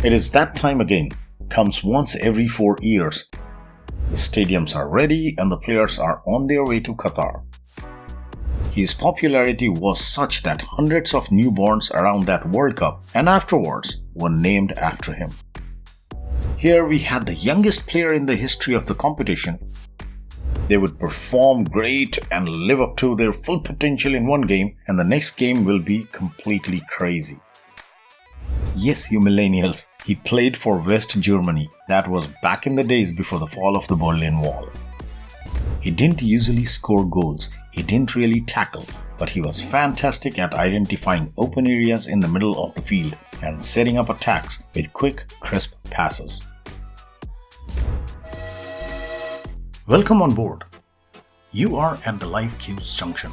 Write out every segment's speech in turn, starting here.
It is that time again, comes once every 4 years. The stadiums are ready and the players are on their way to Qatar. His popularity was such that hundreds of newborns around that World Cup and afterwards were named after him. Here we had the youngest player in the history of the competition. They would perform great and live up to their full potential in one game, and the next game will be completely crazy. Yes, you millennials, he played for West Germany. That was back in the days before the fall of the Berlin Wall. He didn't usually score goals, he didn't really tackle, but he was fantastic at identifying open areas in the middle of the field and setting up attacks with quick, crisp passes. Welcome on board. You are at the Life Cues Junction.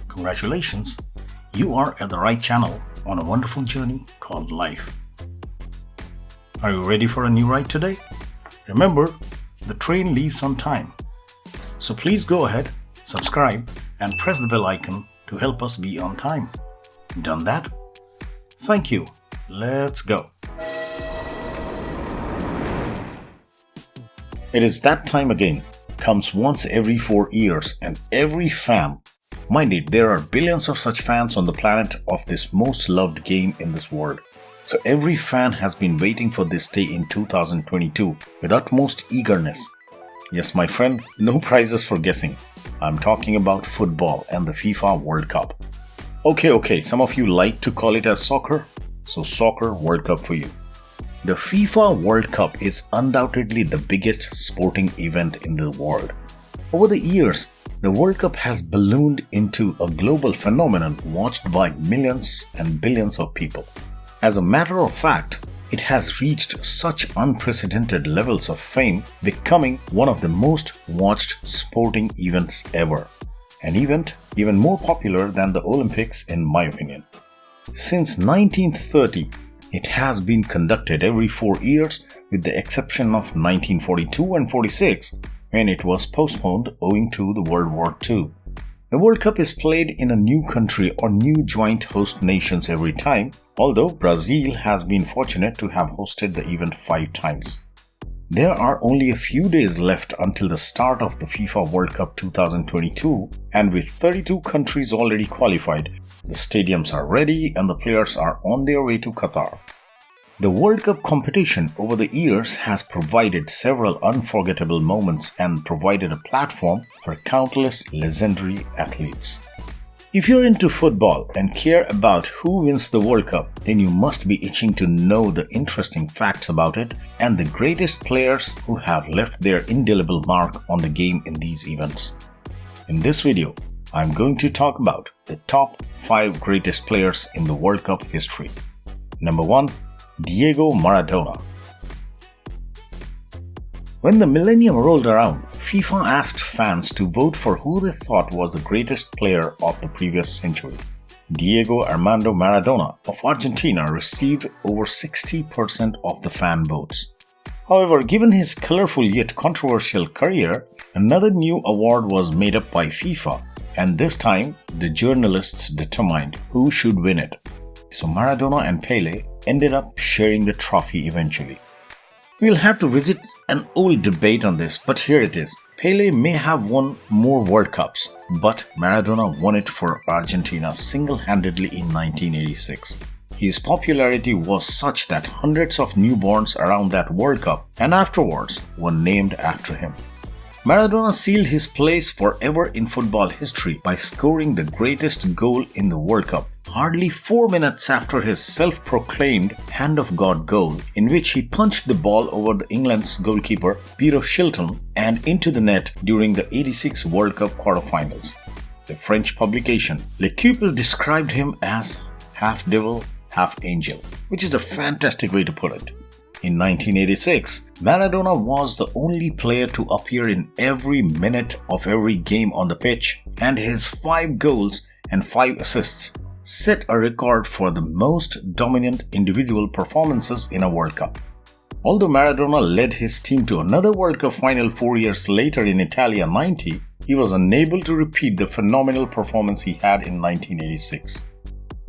Congratulations, you are at the right channel on a wonderful journey called life. Are you ready for a new ride today? Remember, the train leaves on time. So please go ahead, subscribe and press the bell icon to help us be on time. Done that? Thank you. Let's go. It is that time again, comes once every 4 years, and every fan, mind it, there are billions of such fans on the planet of this most loved game in this world. So every fan has been waiting for this day in 2022 with utmost eagerness. Yes, my friend, no prizes for guessing. I'm talking about football and the FIFA World Cup. Okay, some of you like to call it as soccer, so Soccer World Cup for you. The FIFA World Cup is undoubtedly the biggest sporting event in the world. Over the years, the World Cup has ballooned into a global phenomenon watched by millions and billions of people. As a matter of fact, it has reached such unprecedented levels of fame, becoming one of the most watched sporting events ever. An event even more popular than the Olympics in my opinion. Since 1930, it has been conducted every 4 years with the exception of 1942 and 46 when it was postponed owing to the World War II. The World Cup is played in a new country or new joint host nations every time, although Brazil has been fortunate to have hosted the event 5 times. There are only a few days left until the start of the FIFA World Cup 2022, and with 32 countries already qualified, the stadiums are ready and the players are on their way to Qatar. The World Cup competition over the years has provided several unforgettable moments and provided a platform for countless legendary athletes. If you're into football and care about who wins the World Cup, then you must be itching to know the interesting facts about it and the greatest players who have left their indelible mark on the game in these events. In this video, I'm going to talk about the top 5 greatest players in the World Cup history. Number 1. Diego Maradona. When the millennium rolled around, FIFA asked fans to vote for who they thought was the greatest player of the previous century. Diego Armando Maradona of Argentina received over 60% of the fan votes. However, given his colorful yet controversial career, another new award was made up by FIFA, and this time the journalists determined who should win it. So Maradona and Pele ended up sharing the trophy eventually. We'll have to visit an old debate on this, but here it is. Pele may have won more World Cups, but Maradona won it for Argentina single-handedly in 1986. His popularity was such that hundreds of newborns around that World Cup and afterwards were named after him. Maradona sealed his place forever in football history by scoring the greatest goal in the World Cup, hardly 4 minutes after his self-proclaimed Hand of God goal, in which he punched the ball over the England's goalkeeper Peter Shilton and into the net during the '86 World Cup quarterfinals. The French publication L'Equipe described him as half devil, half angel, which is a fantastic way to put it. In 1986, Maradona was the only player to appear in every minute of every game on the pitch, and his 5 goals and 5 assists set a record for the most dominant individual performances in a World Cup. Although Maradona led his team to another World Cup final 4 years later in Italia '90, he was unable to repeat the phenomenal performance he had in 1986.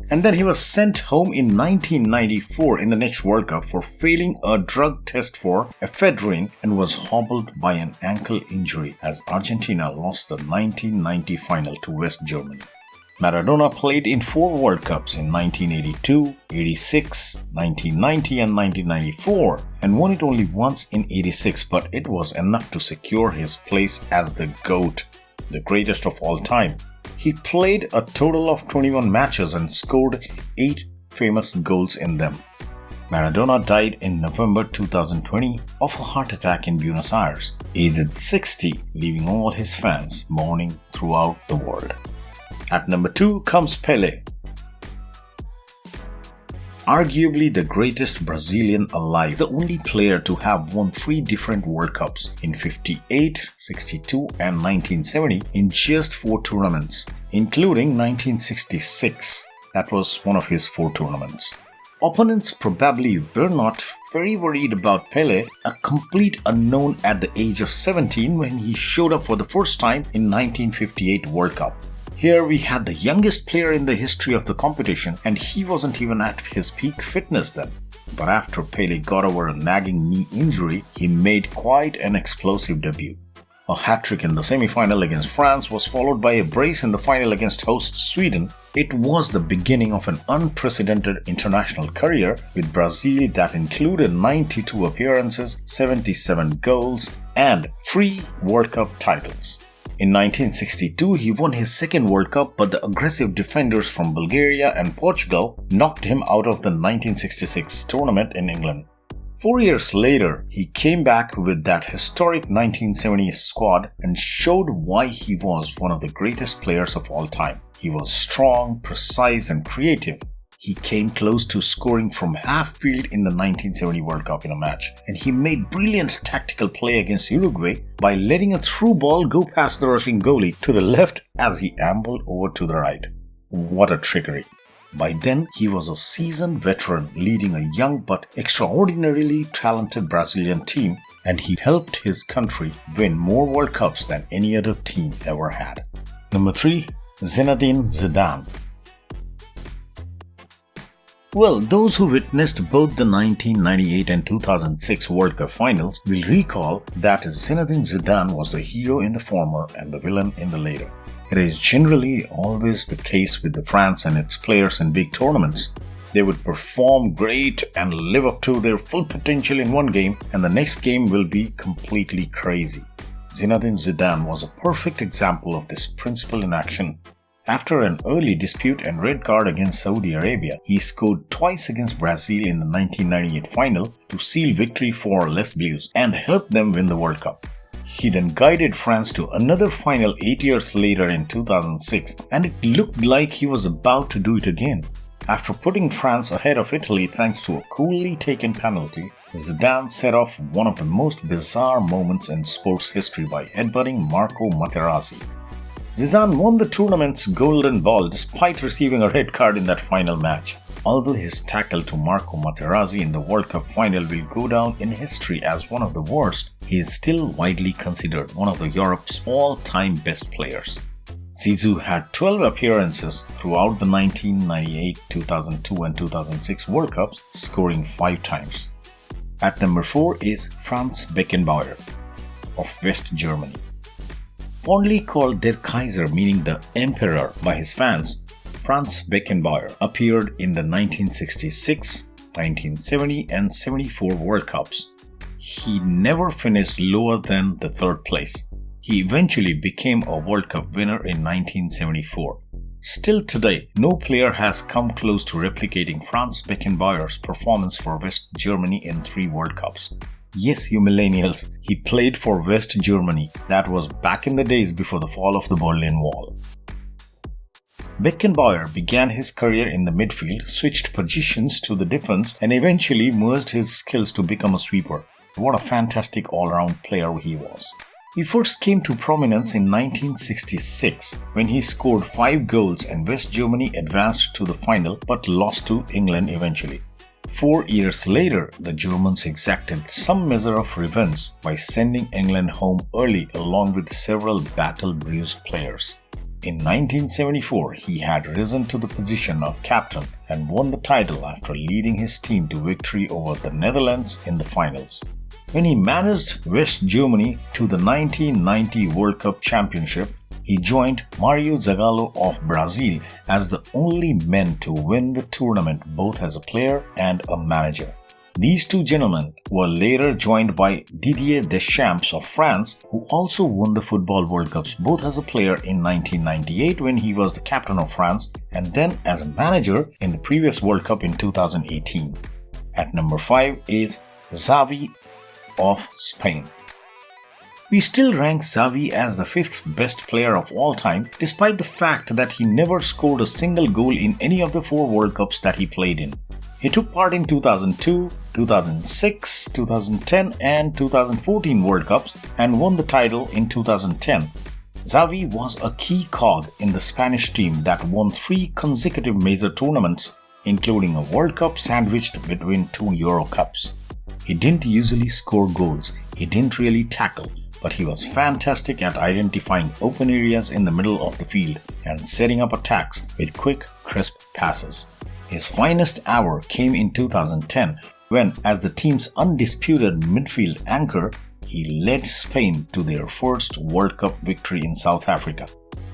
And then he was sent home in 1994 in the next World Cup for failing a drug test for ephedrine and was hobbled by an ankle injury as Argentina lost the 1990 final to West Germany. Maradona played in 4 World Cups in 1982, 86, 1990 and 1994 and won it only once in 86, but it was enough to secure his place as the GOAT, the greatest of all time. He played a total of 21 matches and scored 8 famous goals in them. Maradona died in November 2020 of a heart attack in Buenos Aires, aged 60, leaving all his fans mourning throughout the world. At number 2 comes Pele. Arguably the greatest Brazilian alive, the only player to have won 3 different World Cups in 58, 62 and 1970 in just 4 tournaments, including 1966. That was one of his 4 tournaments. Opponents probably were not very worried about Pele, a complete unknown at the age of 17 when he showed up for the first time in 1958 World Cup. Here we had the youngest player in the history of the competition and he wasn't even at his peak fitness then. But after Pele got over a nagging knee injury, he made quite an explosive debut. A hat-trick in the semi-final against France was followed by a brace in the final against host Sweden. It was the beginning of an unprecedented international career with Brazil that included 92 appearances, 77 goals and 3 World Cup titles. In 1962, he won his second World Cup, but the aggressive defenders from Bulgaria and Portugal knocked him out of the 1966 tournament in England. 4 years later, he came back with that historic 1970 squad and showed why he was one of the greatest players of all time. He was strong, precise and creative. He came close to scoring from half field in the 1970 World Cup in a match, and he made brilliant tactical play against Uruguay by letting a through ball go past the rushing goalie to the left as he ambled over to the right. What a trickery! By then, he was a seasoned veteran leading a young but extraordinarily talented Brazilian team, and he helped his country win more World Cups than any other team ever had. Number 3. Zinedine Zidane. Well, those who witnessed both the 1998 and 2006 World Cup finals will recall that Zinedine Zidane was the hero in the former and the villain in the later. It is generally always the case with the France and its players in big tournaments. They would perform great and live up to their full potential in one game, and the next game will be completely crazy. Zinedine Zidane was a perfect example of this principle in action. After an early dispute and red card against Saudi Arabia, he scored twice against Brazil in the 1998 final to seal victory for Les Bleus and help them win the World Cup. He then guided France to another final 8 years later in 2006, and it looked like he was about to do it again. After putting France ahead of Italy thanks to a coolly taken penalty, Zidane set off one of the most bizarre moments in sports history by headbutting Marco Materazzi. Zidane won the tournament's golden ball despite receiving a red card in that final match. Although his tackle to Marco Materazzi in the World Cup final will go down in history as one of the worst, he is still widely considered one of Europe's all-time best players. Zizou had 12 appearances throughout the 1998, 2002 and 2006 World Cups, scoring 5 times. At number 4 is Franz Beckbauer of West Germany. Fondly called Der Kaiser, meaning the Emperor by his fans, Franz Beckbauer appeared in the 1966, 1970 and 74 World Cups. He never finished lower than the 3rd place. He eventually became a World Cup winner in 1974. Still today, no player has come close to replicating Franz Beckenbauer's performance for West Germany in 3 World Cups. Yes, you millennials, he played for West Germany. That was back in the days before the fall of the Berlin Wall. Beckenbauer began his career in the midfield, switched positions to the defense, and eventually merged his skills to become a sweeper. What a fantastic all-round player he was. He first came to prominence in 1966 when he scored 5 goals and West Germany advanced to the final but lost to England eventually. 4 years later, the Germans exacted some measure of revenge by sending England home early along with several battle-bruised players. In 1974, he had risen to the position of captain and won the title after leading his team to victory over the Netherlands in the finals. When he managed West Germany to the 1990 World Cup Championship, he joined Mario Zagallo of Brazil as the only men to win the tournament both as a player and a manager. These two gentlemen were later joined by Didier Deschamps of France, who also won the Football World Cups both as a player in 1998 when he was the captain of France and then as a manager in the previous World Cup in 2018. At number 5 is Xavi of Spain. We still rank Xavi as the 5th best player of all time, despite the fact that he never scored a single goal in any of the 4 World Cups that he played in. He took part in 2002, 2006, 2010 and 2014 World Cups and won the title in 2010. Xavi was a key cog in the Spanish team that won 3 consecutive major tournaments, including a World Cup sandwiched between 2 Euro Cups. He didn't usually score goals, he didn't really tackle, but he was fantastic at identifying open areas in the middle of the field and setting up attacks with quick, crisp passes. His finest hour came in 2010 when, as the team's undisputed midfield anchor, he led Spain to their first World Cup victory in South Africa.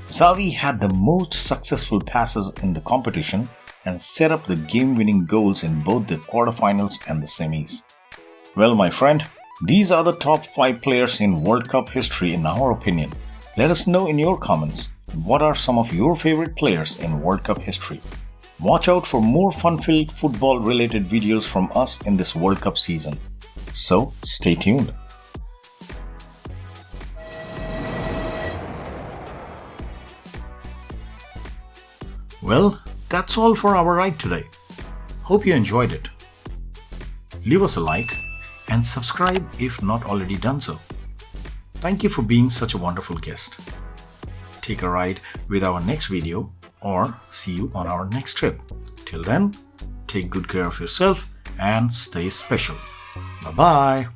Xavi had the most successful passes in the competition and set up the game-winning goals in both the quarterfinals and the semis. Well, my friend, these are the top 5 players in World Cup history in our opinion. Let us know in your comments what are some of your favorite players in World Cup history. Watch out for more fun-filled football-related videos from us in this World Cup season. So, stay tuned. Well, that's all for our ride today. Hope you enjoyed it. Leave us a like and subscribe if not already done so. Thank you for being such a wonderful guest. Take a ride with our next video or see you on our next trip. Till then, take good care of yourself and stay special. Bye-bye.